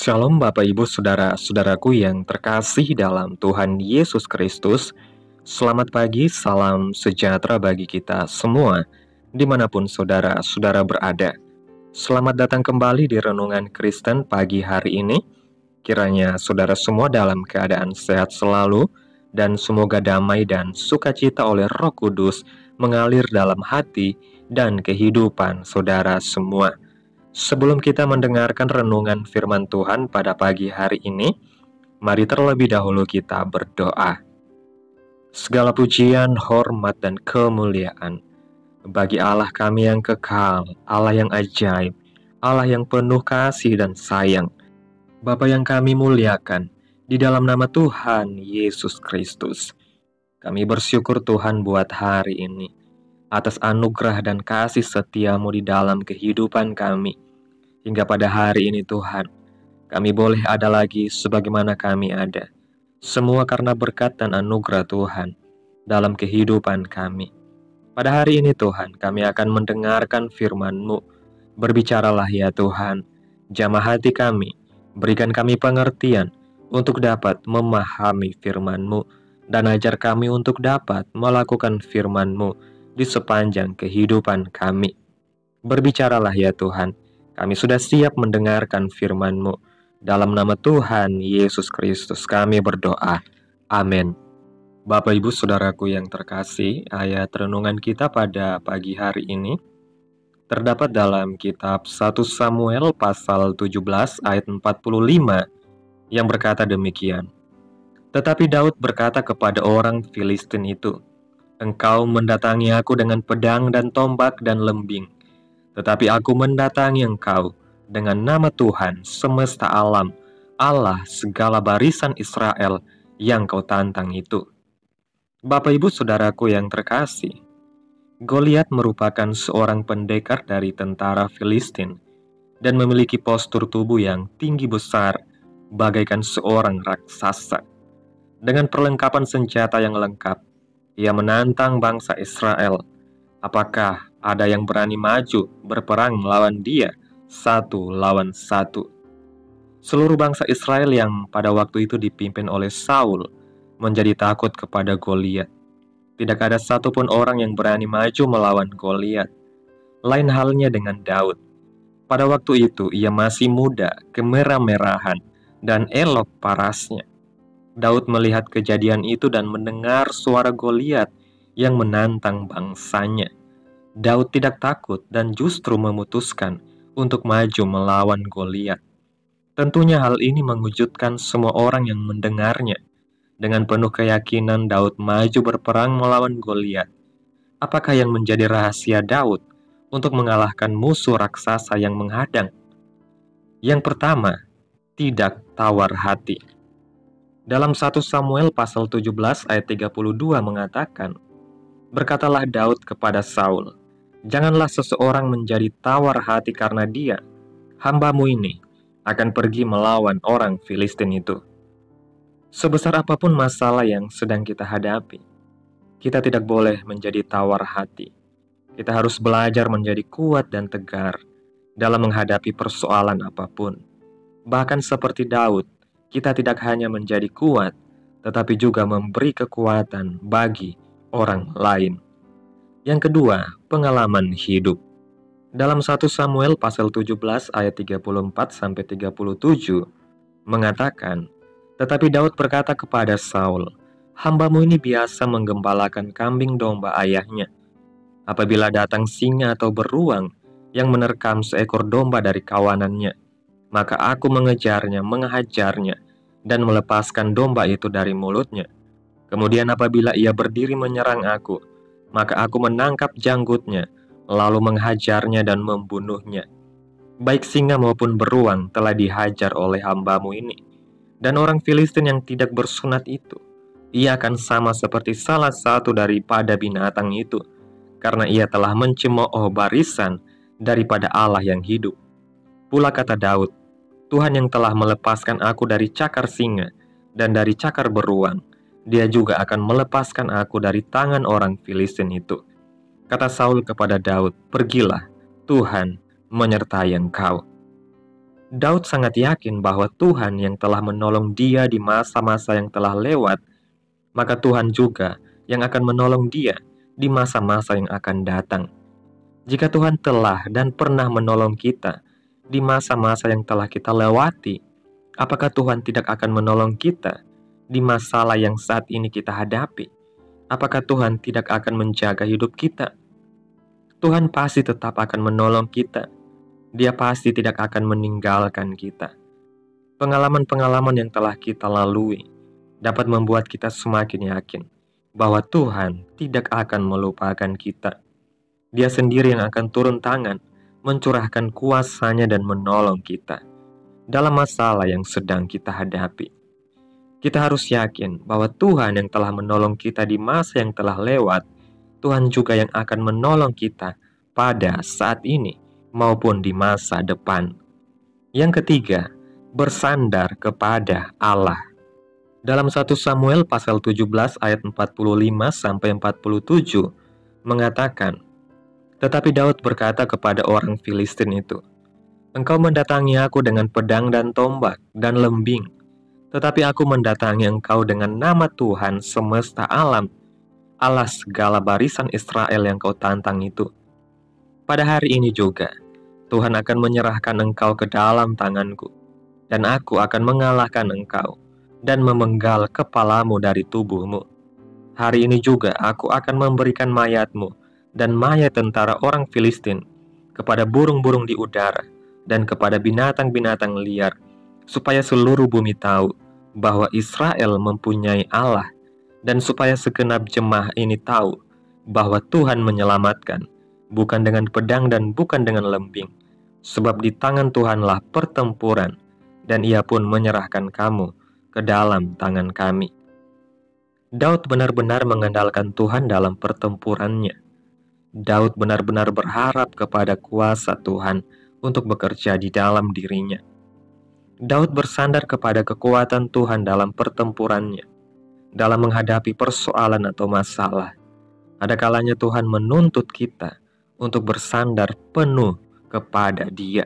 Shalom Bapak Ibu Saudara-saudaraku yang terkasih dalam Tuhan Yesus Kristus. Selamat pagi, salam sejahtera bagi kita semua dimanapun saudara-saudara berada. Selamat datang kembali di Renungan Kristen pagi hari ini. Kiranya saudara semua dalam keadaan sehat selalu dan semoga damai dan sukacita oleh Roh Kudus mengalir dalam hati dan kehidupan saudara semua. Sebelum kita mendengarkan renungan firman Tuhan pada pagi hari ini, mari terlebih dahulu kita berdoa. Segala pujian, hormat, dan kemuliaan bagi Allah kami yang kekal, Allah yang ajaib, Allah yang penuh kasih dan sayang, Bapa yang kami muliakan, di dalam nama Tuhan Yesus Kristus. Kami bersyukur Tuhan buat hari ini, atas anugerah dan kasih setia-Mu di dalam kehidupan kami. Hingga pada hari ini Tuhan, kami boleh ada lagi sebagaimana kami ada. Semua karena berkat dan anugerah Tuhan dalam kehidupan kami. Pada hari ini Tuhan, kami akan mendengarkan firman-Mu. Berbicaralah ya Tuhan, jamah hati kami, berikan kami pengertian untuk dapat memahami firman-Mu, dan ajar kami untuk dapat melakukan firman-Mu di sepanjang kehidupan kami. Berbicaralah ya Tuhan, kami sudah siap mendengarkan firman-Mu. Dalam nama Tuhan Yesus Kristus kami berdoa. Amin. Bapak Ibu Saudaraku yang terkasih, ayat renungan kita pada pagi hari ini terdapat dalam kitab 1 Samuel pasal 17 ayat 45 yang berkata demikian. Tetapi Daud berkata kepada orang Filistin itu, "Engkau mendatangi aku dengan pedang dan tombak dan lembing. Tetapi aku mendatangi engkau dengan nama Tuhan semesta alam, Allah segala barisan Israel yang kau tantang itu." Bapak Ibu Saudaraku yang terkasih, Goliat merupakan seorang pendekar dari tentara Filistin dan memiliki postur tubuh yang tinggi besar bagaikan seorang raksasa. Dengan perlengkapan senjata yang lengkap, ia menantang bangsa Israel. Apakah ada yang berani maju berperang melawan dia satu lawan satu? Seluruh bangsa Israel yang pada waktu itu dipimpin oleh Saul menjadi takut kepada Goliat. Tidak ada satupun orang yang berani maju melawan Goliat. Lain halnya dengan Daud. Pada waktu itu ia masih muda, kemerah-merahan, dan elok parasnya. Daud melihat kejadian itu dan mendengar suara Goliat yang menantang bangsanya. Daud tidak takut dan justru memutuskan untuk maju melawan Goliat. Tentunya hal ini mengejutkan semua orang yang mendengarnya. Dengan penuh keyakinan Daud maju berperang melawan Goliat. Apakah yang menjadi rahasia Daud untuk mengalahkan musuh raksasa yang menghadang? Yang pertama, tidak tawar hati. Dalam 1 Samuel pasal 17 ayat 32 mengatakan, "Berkatalah Daud kepada Saul, janganlah seseorang menjadi tawar hati karena dia, hamba-Mu ini, akan pergi melawan orang Filistin itu." Sebesar apapun masalah yang sedang kita hadapi, kita tidak boleh menjadi tawar hati. Kita harus belajar menjadi kuat dan tegar dalam menghadapi persoalan apapun. Bahkan seperti Daud, kita tidak hanya menjadi kuat, tetapi juga memberi kekuatan bagi orang lain. Yang kedua, pengalaman hidup. Dalam 1 Samuel pasal 17 ayat 34-37 mengatakan, "Tetapi Daud berkata kepada Saul, hamba-Mu ini biasa menggembalakan kambing domba ayahnya. Apabila datang singa atau beruang yang menerkam seekor domba dari kawanannya, maka aku mengejarnya, menghajarnya, dan melepaskan domba itu dari mulutnya. Kemudian apabila ia berdiri menyerang aku, maka aku menangkap janggutnya, lalu menghajarnya dan membunuhnya. Baik singa maupun beruang telah dihajar oleh hamba-Mu ini. Dan orang Filistin yang tidak bersunat itu, ia akan sama seperti salah satu daripada binatang itu, karena ia telah mencemooh barisan daripada Allah yang hidup. Pula kata Daud, Tuhan yang telah melepaskan aku dari cakar singa dan dari cakar beruang, dia juga akan melepaskan aku dari tangan orang Filistin itu." Kata Saul kepada Daud, "Pergilah, Tuhan menyertai engkau." Daud sangat yakin bahwa Tuhan yang telah menolong dia di masa-masa yang telah lewat, maka Tuhan juga yang akan menolong dia di masa-masa yang akan datang. Jika Tuhan telah dan pernah menolong kita di masa-masa yang telah kita lewati, apakah Tuhan tidak akan menolong kita di masalah yang saat ini kita hadapi? Apakah Tuhan tidak akan menjaga hidup kita? Tuhan pasti tetap akan menolong kita. Dia pasti tidak akan meninggalkan kita. Pengalaman-pengalaman yang telah kita lalui dapat membuat kita semakin yakin bahwa Tuhan tidak akan melupakan kita. Dia sendiri yang akan turun tangan, mencurahkan kuasa-Nya dan menolong kita dalam masalah yang sedang kita hadapi. Kita harus yakin bahwa Tuhan yang telah menolong kita di masa yang telah lewat, Tuhan juga yang akan menolong kita pada saat ini maupun di masa depan. Yang ketiga, bersandar kepada Allah. Dalam 1 Samuel pasal 17 ayat 45-47 mengatakan, tetapi Daud berkata kepada orang Filistin itu, engkau mendatangi aku dengan pedang dan tombak dan lembing, tetapi aku mendatangi engkau dengan nama Tuhan semesta alam, Allah segala barisan Israel yang kau tantang itu. Pada hari ini juga, Tuhan akan menyerahkan engkau ke dalam tanganku, dan aku akan mengalahkan engkau, dan memenggal kepalamu dari tubuhmu. Hari ini juga aku akan memberikan mayatmu, dan mayat tentara orang Filistin, kepada burung-burung di udara, dan kepada binatang-binatang liar, supaya seluruh bumi tahu bahwa Israel mempunyai Allah, dan supaya segenap jemaah ini tahu bahwa Tuhan menyelamatkan, bukan dengan pedang dan bukan dengan lembing, sebab di tangan Tuhanlah pertempuran, dan Ia pun menyerahkan kamu ke dalam tangan kami. Daud benar-benar mengandalkan Tuhan dalam pertempurannya. Daud benar-benar berharap kepada kuasa Tuhan untuk bekerja di dalam dirinya. Daud bersandar kepada kekuatan Tuhan dalam pertempurannya, dalam menghadapi persoalan atau masalah. Ada kalanya Tuhan menuntut kita untuk bersandar penuh kepada Dia.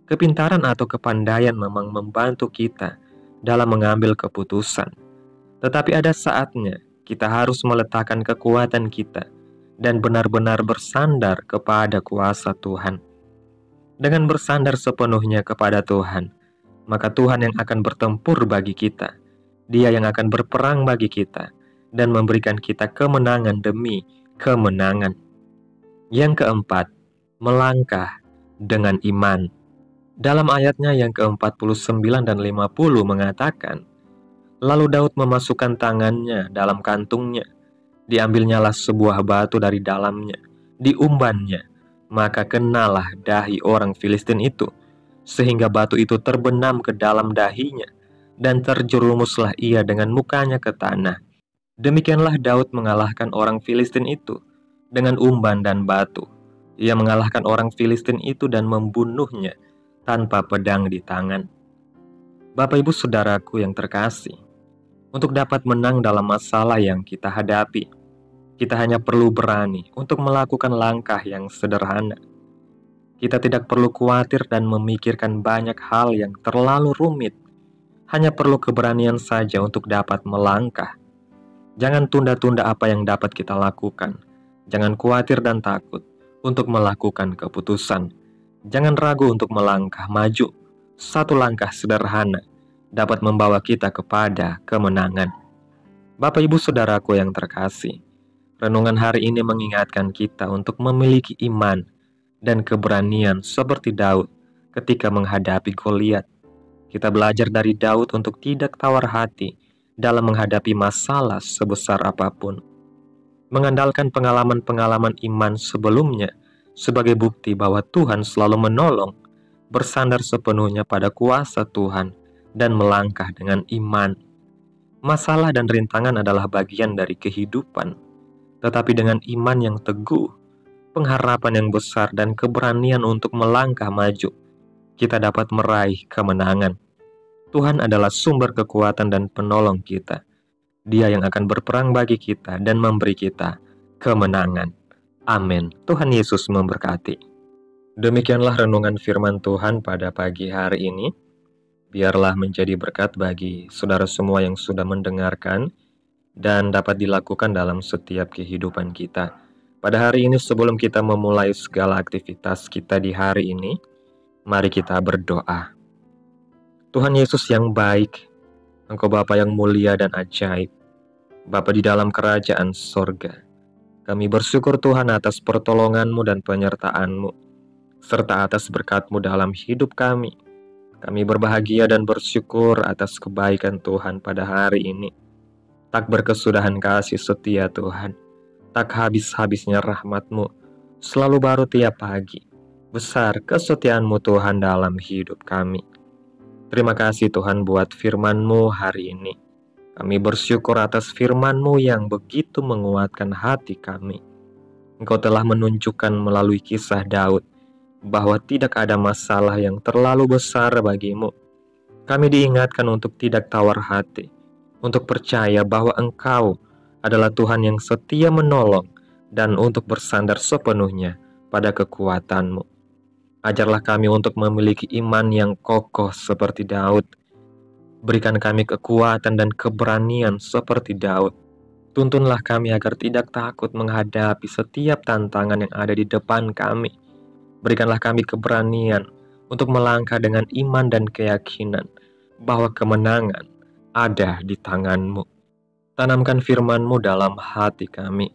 Kepintaran atau kepandaian memang membantu kita dalam mengambil keputusan. Tetapi ada saatnya kita harus meletakkan kekuatan kita dan benar-benar bersandar kepada kuasa Tuhan. Dengan bersandar sepenuhnya kepada Tuhan, maka Tuhan yang akan bertempur bagi kita. Dia yang akan berperang bagi kita dan memberikan kita kemenangan demi kemenangan. Yang keempat, melangkah dengan iman. Dalam ayatnya yang ke-49 dan 50 mengatakan, lalu Daud memasukkan tangannya dalam kantungnya, diambilnyalah sebuah batu dari dalamnya, diumbannya, maka kenalah dahi orang Filistin itu, sehingga batu itu terbenam ke dalam dahinya, dan terjerumuslah ia dengan mukanya ke tanah. Demikianlah Daud mengalahkan orang Filistin itu dengan umban dan batu. Ia mengalahkan orang Filistin itu dan membunuhnya tanpa pedang di tangan. Bapak Ibu Saudaraku yang terkasih, untuk dapat menang dalam masalah yang kita hadapi, kita hanya perlu berani untuk melakukan langkah yang sederhana. Kita tidak perlu khawatir dan memikirkan banyak hal yang terlalu rumit. Hanya perlu keberanian saja untuk dapat melangkah. Jangan tunda-tunda apa yang dapat kita lakukan. Jangan khawatir dan takut untuk melakukan keputusan. Jangan ragu untuk melangkah maju. Satu langkah sederhana dapat membawa kita kepada kemenangan. Bapak Ibu Saudaraku yang terkasih, renungan hari ini mengingatkan kita untuk memiliki iman dan keberanian seperti Daud ketika menghadapi Goliat. Kita belajar dari Daud untuk tidak tawar hati dalam menghadapi masalah sebesar apapun. Mengandalkan pengalaman-pengalaman iman sebelumnya sebagai bukti bahwa Tuhan selalu menolong, bersandar sepenuhnya pada kuasa Tuhan, dan melangkah dengan iman. Masalah dan rintangan adalah bagian dari kehidupan, tetapi dengan iman yang teguh, pengharapan yang besar, dan keberanian untuk melangkah maju, kita dapat meraih kemenangan. Tuhan adalah sumber kekuatan dan penolong kita. Dia yang akan berperang bagi kita dan memberi kita kemenangan. Amin. Tuhan Yesus memberkati. Demikianlah renungan firman Tuhan pada pagi hari ini. Biarlah menjadi berkat bagi saudara semua yang sudah mendengarkan dan dapat dilakukan dalam setiap kehidupan kita. Pada hari ini sebelum kita memulai segala aktivitas kita di hari ini, mari kita berdoa. Tuhan Yesus yang baik, Engkau Bapa yang mulia dan ajaib, Bapa di dalam kerajaan sorga. Kami bersyukur Tuhan atas pertolongan-Mu dan penyertaan-Mu, serta atas berkat-Mu dalam hidup kami. Kami berbahagia dan bersyukur atas kebaikan Tuhan pada hari ini. Tak berkesudahan kasih setia Tuhan, tak habis-habisnya rahmat-Mu, selalu baru tiap pagi. Besar kesetiaan-Mu Tuhan dalam hidup kami. Terima kasih Tuhan buat firman-Mu hari ini. Kami bersyukur atas firman-Mu yang begitu menguatkan hati kami. Engkau telah menunjukkan melalui kisah Daud bahwa tidak ada masalah yang terlalu besar bagimu. Kami diingatkan untuk tidak tawar hati, untuk percaya bahwa Engkau adalah Tuhan yang setia menolong, dan untuk bersandar sepenuhnya pada kekuatan-Mu. Ajarlah kami untuk memiliki iman yang kokoh seperti Daud. Berikan kami kekuatan dan keberanian seperti Daud. Tuntunlah kami agar tidak takut menghadapi setiap tantangan yang ada di depan kami. Berikanlah kami keberanian untuk melangkah dengan iman dan keyakinan bahwa kemenangan ada di tangan-Mu. Tanamkan firman-Mu dalam hati kami,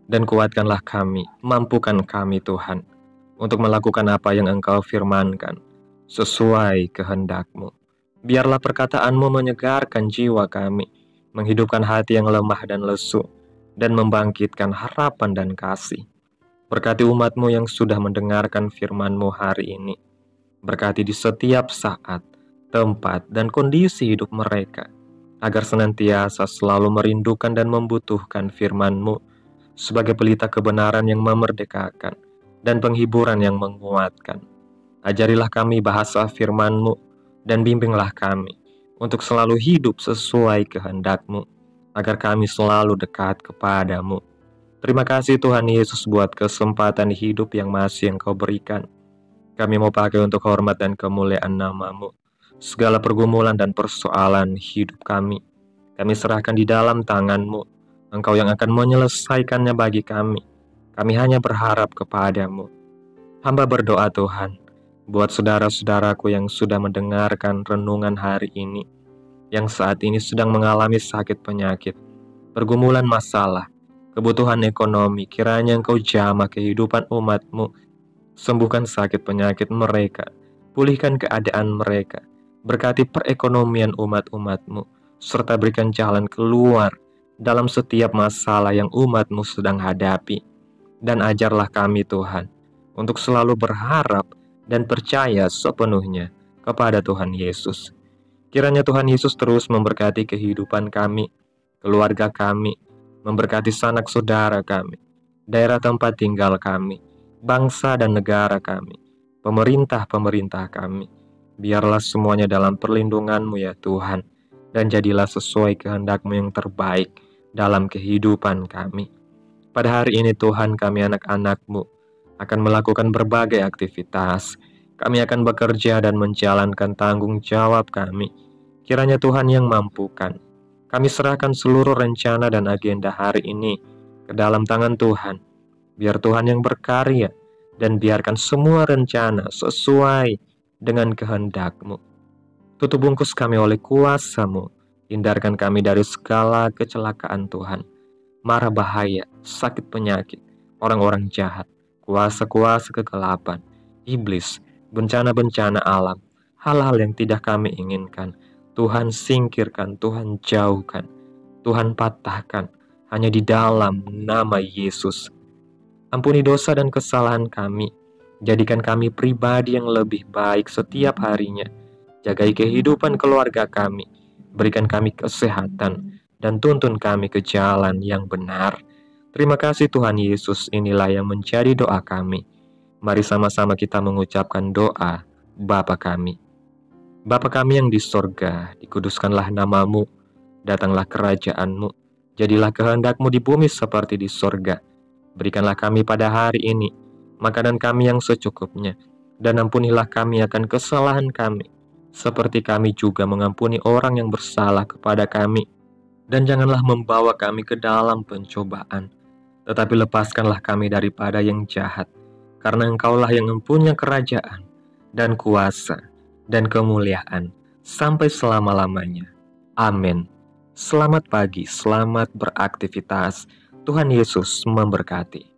dan kuatkanlah kami, mampukan kami Tuhan, untuk melakukan apa yang Engkau firmankan, sesuai kehendak-Mu. Biarlah perkataan-Mu menyegarkan jiwa kami, menghidupkan hati yang lemah dan lesu, dan membangkitkan harapan dan kasih. Berkati umat-Mu yang sudah mendengarkan firman-Mu hari ini. Berkati di setiap saat, tempat, dan kondisi hidup mereka, agar senantiasa selalu merindukan dan membutuhkan firman-Mu sebagai pelita kebenaran yang memerdekakan dan penghiburan yang menguatkan. Ajarilah kami bahasa firman-Mu dan bimbinglah kami untuk selalu hidup sesuai kehendak-Mu, agar kami selalu dekat kepada-Mu. Terima kasih Tuhan Yesus buat kesempatan hidup yang masih Engkau berikan. Kami mau pakai untuk hormat dan kemuliaan nama-Mu. Segala pergumulan dan persoalan hidup kami serahkan di dalam tangan-Mu. Engkau yang akan menyelesaikannya bagi kami. Kami hanya berharap kepada-Mu. Hamba berdoa Tuhan, buat saudara-saudaraku yang sudah mendengarkan renungan hari ini, yang saat ini sedang mengalami sakit penyakit, pergumulan masalah, kebutuhan ekonomi, kiranya Engkau jamah kehidupan umat-Mu. Sembuhkan sakit penyakit mereka, pulihkan keadaan mereka, berkati perekonomian umat-umat-Mu, serta berikan jalan keluar dalam setiap masalah yang umat-Mu sedang hadapi. Dan ajarlah kami Tuhan, untuk selalu berharap dan percaya sepenuhnya kepada Tuhan Yesus. Kiranya Tuhan Yesus terus memberkati kehidupan kami, keluarga kami, memberkati sanak saudara kami, daerah tempat tinggal kami, bangsa dan negara kami, pemerintah-pemerintah kami. Biarlah semuanya dalam perlindungan-Mu ya Tuhan, dan jadilah sesuai kehendak-Mu yang terbaik dalam kehidupan kami. Pada hari ini Tuhan, kami anak-anak-Mu akan melakukan berbagai aktivitas. Kami akan bekerja dan menjalankan tanggung jawab kami. Kiranya Tuhan yang mampukan. Kami serahkan seluruh rencana dan agenda hari ini ke dalam tangan Tuhan. Biar Tuhan yang berkarya, dan biarkan semua rencana sesuai dengan kehendak-Mu. Tutup bungkus kami oleh kuasa-Mu. Hindarkan kami dari segala kecelakaan Tuhan, mara bahaya, sakit penyakit, orang-orang jahat, kuasa-kuasa kegelapan, iblis, bencana-bencana alam, hal-hal yang tidak kami inginkan. Tuhan singkirkan, Tuhan jauhkan, Tuhan patahkan, hanya di dalam nama Yesus. Ampuni dosa dan kesalahan kami, jadikan kami pribadi yang lebih baik setiap harinya. Jagai kehidupan keluarga kami, berikan kami kesehatan, dan tuntun kami ke jalan yang benar. Terima kasih Tuhan Yesus, inilah yang menjadi doa kami. Mari sama-sama kita mengucapkan doa Bapa kami. Bapa kami yang di sorga, dikuduskanlah nama-Mu, datanglah kerajaan-Mu, jadilah kehendak-Mu di bumi seperti di sorga. Berikanlah kami pada hari ini makanan kami yang secukupnya, dan ampunilah kami akan kesalahan kami, seperti kami juga mengampuni orang yang bersalah kepada kami. Dan janganlah membawa kami ke dalam pencobaan, tetapi lepaskanlah kami daripada yang jahat, karena Engkaulah yang mempunyai kerajaan, dan kuasa, dan kemuliaan, sampai selama-lamanya. Amin. Selamat pagi, selamat beraktivitas. Tuhan Yesus memberkati.